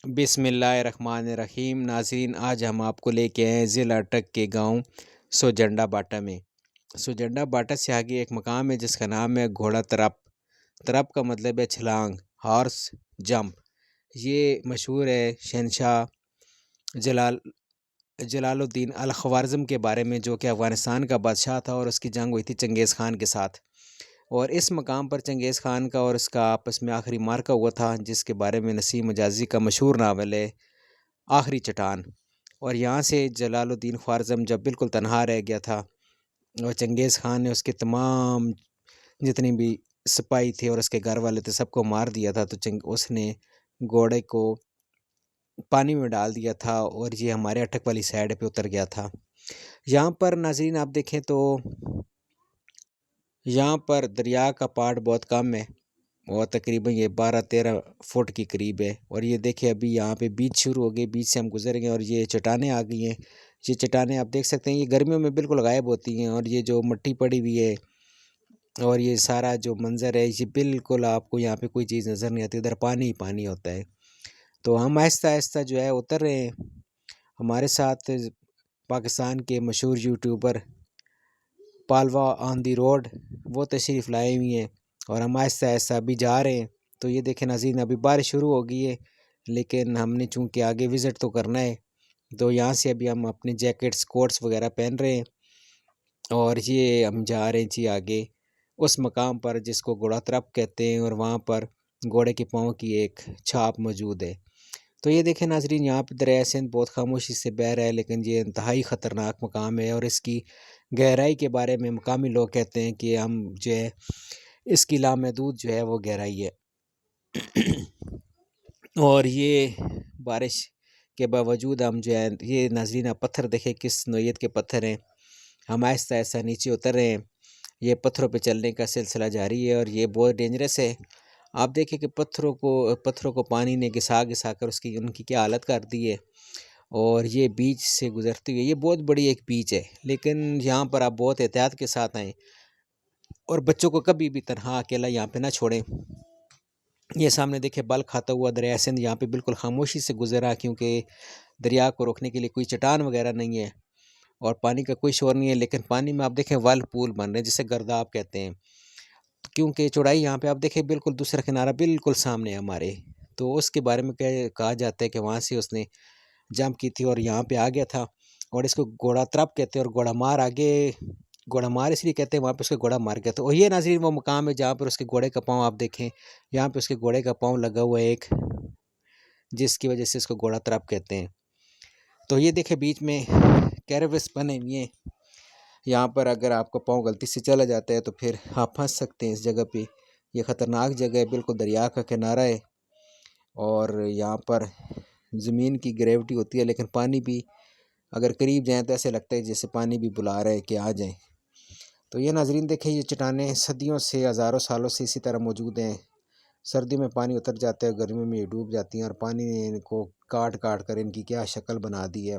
बिस्मिल्लाहिर्रहमानिर्रहीम। नाज़रीन, आज हम आपको लेके आए हैं ज़िला अटक के गांव सुजंडा बाटा में। सुजंडा बाटा से आगे एक मकाम है जिसका नाम है घोड़ा तरप। तरप का मतलब है छलांग, हॉर्स जंप। ये मशहूर है शहनशाह जलाल जलालुद्दीन अल ख़वारिज़म के बारे में, जो कि अफ़गानिस्तान का बादशाह था और उसकी जंग हुई थी चंगेज़ ख़ान के साथ। और इस मकाम पर चंगेज़ ख़ान का और उसका आपस में आखिरी मार्का हुआ था, जिसके बारे में नसीम मजाजी का मशहूर नावल है आखिरी चट्टान। और यहाँ से जलालुद्दीन ख्वारिज़म जब बिल्कुल तनहा रह गया था और चंगेज़ ख़ान ने उसके तमाम जितनी भी सिपाही थे और उसके घर वाले थे सबको मार दिया था, तो उसने घोड़े को पानी में डाल दिया था और ये हमारे अटक वाली साइड पे उतर गया था। यहाँ पर नाज़रीन आप देखें तो यहाँ पर दरिया का पार्ट बहुत कम है और तकरीबन ये 12-13 फुट के करीब है। और ये देखिए अभी यहाँ पे बीच शुरू हो गई, बीच से हम गुजर गए और ये चट्टानें आ गई हैं। ये चट्टानें आप देख सकते हैं, ये गर्मियों में बिल्कुल गायब होती हैं और ये जो मिट्टी पड़ी हुई है और ये सारा जो मंज़र है, ये बिल्कुल आपको यहाँ पे कोई चीज़ नज़र नहीं आती, इधर पानी ही पानी होता है। तो हम आहिस्ता आहिस्ता जो है उतर रहे हैं। हमारे साथ पाकिस्तान के मशहूर यूट्यूबर पालवा ऑन दी रोड वो तशरीफ़ लाए हुई हैं और हम आहिस्ता आहिस्ता अभी जा रहे हैं। तो ये देखें नाज़रीन, अभी बारिश शुरू हो गई है, लेकिन हमने चूँकि आगे विज़िट तो करना है, तो यहाँ से अभी हम अपने जैकेट्स कोट्स वगैरह पहन रहे हैं और ये हम जा रहे हैं जी आगे उस मकाम पर जिसको घोड़ा तरप कहते हैं और वहाँ पर घोड़े के पाँव की एक छाप मौजूद है। तो ये देखें नाज़रीन, यहाँ पर दरिया सिंध बहुत खामोशी से बह रहा है, लेकिन ये इंतहाई ख़तरनाक मकाम है और इसकी गहराई के बारे में मकामी लोग कहते हैं कि हम जो है इसकी लामहदूद जो है वो गहराई है। और ये बारिश के बावजूद हम जो है, ये नाज़रीन आप पत्थर देखें किस नोयत के पत्थर हैं। हम आहिस्ता आहिस्ता नीचे उतर रहे हैं। ये पत्थरों पे चलने का सिलसिला जारी है और ये बहुत डेंजरस है। आप देखें कि पत्थरों को पानी ने घिसा घिसा कर उसकी उनकी क्या हालत कर दी है। और ये बीच से गुजरती हुई ये बहुत बड़ी एक बीच है, लेकिन यहाँ पर आप बहुत एहतियात के साथ आएँ और बच्चों को कभी भी तनहा अकेला यहाँ पे ना छोड़ें। ये सामने देखें बल खाता हुआ दरिया सिंध यहाँ पे बिल्कुल खामोशी से गुजरा, क्योंकि दरिया को रोकने के लिए कोई चट्टान वगैरह नहीं है और पानी का कोई शोर नहीं है। लेकिन पानी में आप देखें वल पूल बन रहे हैं जिसे गर्दाब कहते हैं, क्योंकि चौड़ाई यहाँ पे आप देखें बिल्कुल दूसरा किनारा बिल्कुल सामने है हमारे। तो उसके बारे में कहा जाता है कि वहाँ से उसने जंप की थी और यहाँ पे आ गया था। और इसको घोड़ा तरप कहते हैं और घोड़ा मार आगे घोड़ा मार इसलिए कहते हैं, वहाँ पे उसके घोड़ा मार गया था। और ये नाज़रीन वो मुकाम है जहाँ पर उसके घोड़े का पाँव आप देखें, यहाँ पे उसके घोड़े का पाँव लगा हुआ है एक, जिसकी वजह से इसको घोड़ा तरप कहते हैं। तो ये देखें बीच में कैरवस बने हुए हैं, यहाँ पर अगर आपका पाँव गलती से चला जाता है तो फिर आप फंस सकते हैं इस जगह पे। ये ख़तरनाक जगह है, बिल्कुल दरिया का किनारा है और यहाँ पर ज़मीन की ग्रेविटी होती है, लेकिन पानी भी अगर करीब जाएँ तो ऐसे लगता है जैसे पानी भी बुला रहा है कि आ जाएं। तो ये नाज़रीन देखें, ये चट्टानें सदियों से हज़ारों सालों से इसी तरह मौजूद हैं। सर्दी में पानी उतर जाता है, गर्मी में ये डूब जाती हैं और पानी ने इनको काट काट कर इनकी क्या शक्ल बना दी है।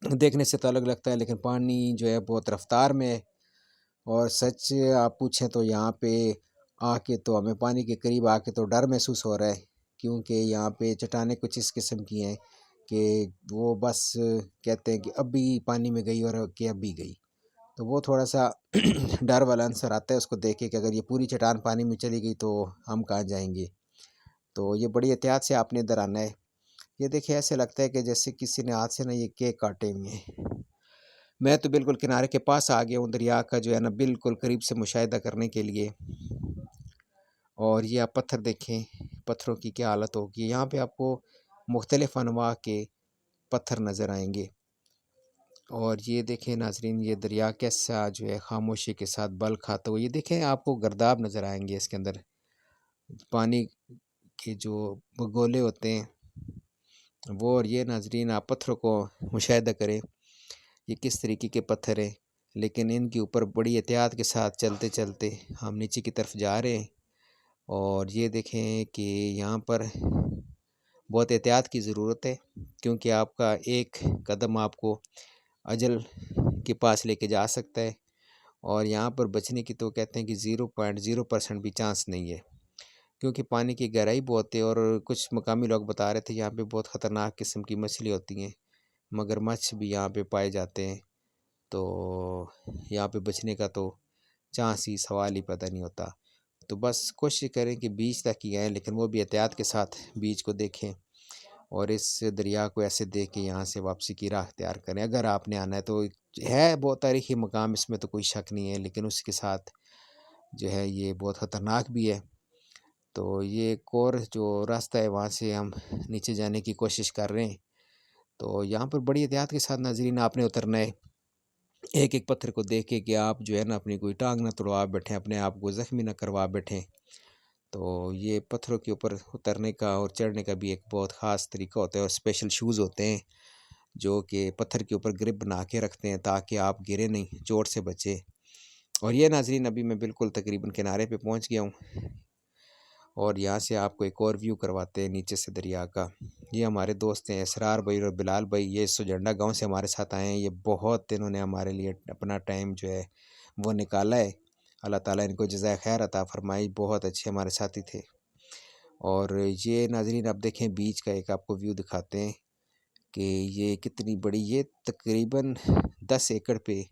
देखने से तो अलग लगता है, लेकिन पानी जो है बहुत रफ्तार में है। और सच आप पूछें तो यहाँ पे आके तो हमें पानी के करीब आके तो डर महसूस हो रहा है, क्योंकि यहाँ पे चट्टानें कुछ इस किस्म की हैं कि वो बस कहते हैं कि अभी पानी में गई और कि अभी गई। तो वो थोड़ा सा डर वाला आंसर आता है उसको देख के कि अगर ये पूरी चट्टान पानी में चली गई तो हम कहाँ जाएंगे। तो ये बड़ी एहतियात से आपने इधर आना है। ये देखिए ऐसे लगता है कि जैसे किसी ने हाथ से ना ये केक काटे हुए हैं। मैं तो बिल्कुल किनारे के पास आ गया हूँ दरिया का जो है ना बिल्कुल करीब से मुशाहिदा करने के लिए। और ये आप पत्थर देखें, पत्थरों की क्या हालत होगी। यहाँ पे आपको मुख्तलिफ़ अनवा के पत्थर नज़र आएंगे। और ये देखें नाजरीन, ये दरिया कैसा जो है खामोशी के साथ बल खाता हुआ। ये देखें आपको गर्दाब नज़र आएंगे इसके अंदर, पानी के जो गोले होते हैं वो। और ये नाजरीन आप पत्थरों को मुशाहिदा करें, ये किस तरीके के पत्थर हैं, लेकिन इनके ऊपर बड़ी एहतियात के साथ चलते चलते हम नीचे की तरफ जा रहे हैं। और ये देखें कि यहाँ पर बहुत एहतियात की ज़रूरत है, क्योंकि आपका एक कदम आपको अजल के पास लेके जा सकता है। और यहाँ पर बचने की तो कहते हैं कि 0.0% भी चांस नहीं है। क्योंकि पानी की गहराई बहुत है और कुछ मकामी लोग बता रहे थे यहाँ पे बहुत ख़तरनाक किस्म की मछली होती हैं, मगरमच्छ भी यहाँ पे पाए जाते हैं। तो यहाँ पे बचने का तो चांस ही सवाल ही पैदा नहीं होता। तो बस कोशिश करें कि बीच तक ही आएँ, लेकिन वो भी एहतियात के साथ बीच को देखें और इस दरिया को ऐसे देख के यहाँ से वापसी की राह अख्तियार करें। अगर आपने आना है तो है बहुत तारीख़ी मकाम, इसमें तो कोई शक नहीं है, लेकिन उसके साथ जो है ये बहुत ख़तरनाक भी है। तो ये एक और जो रास्ता है वहाँ से हम नीचे जाने की कोशिश कर रहे हैं। तो यहाँ पर बड़ी एहतियात के साथ नाज़रीन आपने उतरना है। एक-एक पत्थर को देख के कि आप जो है ना अपनी कोई टाँग ना तुड़वा बैठें, अपने आप को ज़ख्मी ना करवा बैठें। तो ये पत्थरों के ऊपर उतरने का और चढ़ने का भी एक बहुत ख़ास तरीका होता है और स्पेशल शूज़ होते हैं, जो कि पत्थर के ऊपर ग्रिप बना के रखते हैं ताकि आप गिरे नहीं, चोट से बचें। और ये नाज़रीन अभी मैं बिल्कुल तकरीबन किनारे पे पहुँच गया हूँ और यहाँ से आपको एक और व्यू करवाते हैं नीचे से दरिया का। ये हमारे दोस्त हैं इसरार भाई और बिलाल भाई, ये सुजंडा गाँव से हमारे साथ आए हैं। ये बहुत इन्होंने हमारे लिए अपना टाइम जो है वो निकाला है। अल्लाह ताला इनको जज़ाए खैर अता फ़रमाए, बहुत अच्छे हमारे साथी थे। और ये नाज़रीन आप देखें बीच का एक आपको व्यू दिखाते हैं कि ये कितनी बड़ी, ये तकरीबन 10 एकड़ पे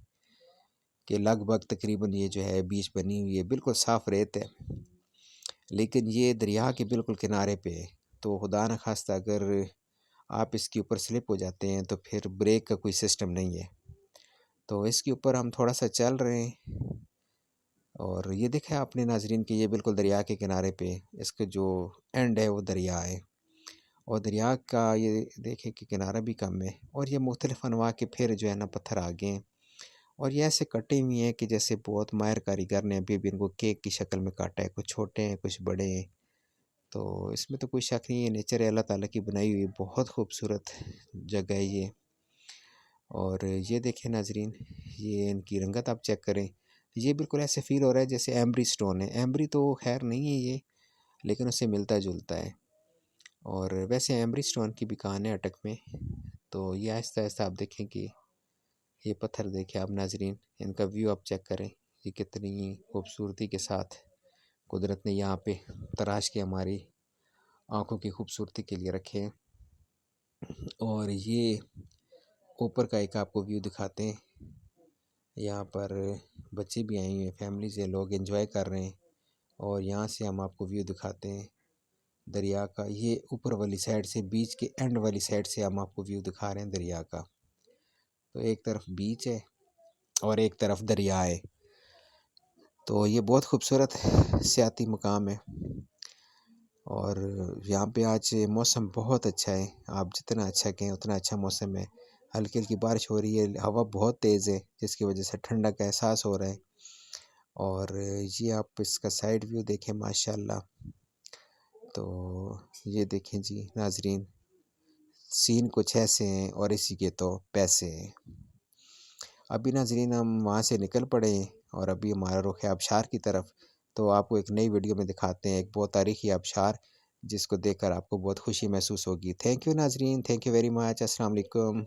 के लगभग तकरीबन ये जो है बीच बनी हुई है। बिल्कुल साफ़ रेत है, लेकिन ये दरिया के बिल्कुल किनारे पे है। तो खुदा न खास्ता अगर आप इसके ऊपर स्लिप हो जाते हैं तो फिर ब्रेक का कोई सिस्टम नहीं है। तो इसके ऊपर हम थोड़ा सा चल रहे हैं और ये देखा आपने नाज़रीन कि ये बिल्कुल दरिया के किनारे पे इसका जो एंड है वो दरिया है और दरिया का ये देखें कि किनारा भी कम है और ये मुख्तलिफ़ अनवा के फिर जो है ना पत्थर आ गए हैं और ये ऐसे कटे हुए हैं कि जैसे बहुत माहिर कारीगर ने अभी इनको केक की शक्ल में काटा है। कुछ छोटे हैं, कुछ बड़े हैं। तो इसमें तो कोई शक नहीं है, नेचर है अल्लाह ताला की बनाई हुई बहुत खूबसूरत जगह है ये। और ये देखें नाज़रीन, ये इनकी रंगत आप चेक करें। ये बिल्कुल ऐसे फ़ील हो रहा है जैसे एम्बरी स्टोन है। एम्बरी तो खैर नहीं है ये, लेकिन उससे मिलता-जुलता है। और वैसे एम्बरी स्टोन की भी कान है अटक में। तो ये आहिस्ता-आहिस्ता आप देखें कि ये पत्थर देखें आप नाज़रीन, इनका व्यू आप चेक करें। ये कितनी खूबसूरती के साथ कुदरत ने यहाँ पे तराश के हमारी आँखों की खूबसूरती के लिए रखे हैं। और ये ऊपर का एक आपको व्यू दिखाते हैं। यहाँ पर बच्चे भी आए हुए हैं, फैमिली से लोग एंजॉय कर रहे हैं। और यहाँ से हम आपको व्यू दिखाते हैं दरिया का। ये ऊपर वाली साइड से, बीच के एंड वाली साइड से हम आपको व्यू दिखा रहे हैं दरिया का। तो एक तरफ बीच है और एक तरफ दरिया है। तो ये बहुत खूबसूरत सियाती मकाम है और यहाँ पे आज मौसम बहुत अच्छा है। आप जितना अच्छा कहें उतना अच्छा मौसम है। हल्की-हल्की बारिश हो रही है, हवा बहुत तेज़ है जिसकी वजह से ठंडक का एहसास हो रहा है। और ये आप इसका साइड व्यू देखें माशाल्लाह। तो ये देखें जी नाज़रीन, सीन कुछ ऐसे हैं और इसी के तो पैसे हैं। अभी नाज़रीन हम वहाँ से निकल पड़े हैं और अभी हमारा रुख है आबशार की तरफ। तो आपको एक नई वीडियो में दिखाते हैं एक बहुत तारीख़ी आबशार, जिसको देखकर आपको बहुत खुशी महसूस होगी। थैंक यू नाज़रीन, थैंक यू वेरी मच। अस्सलाम वालेकुम।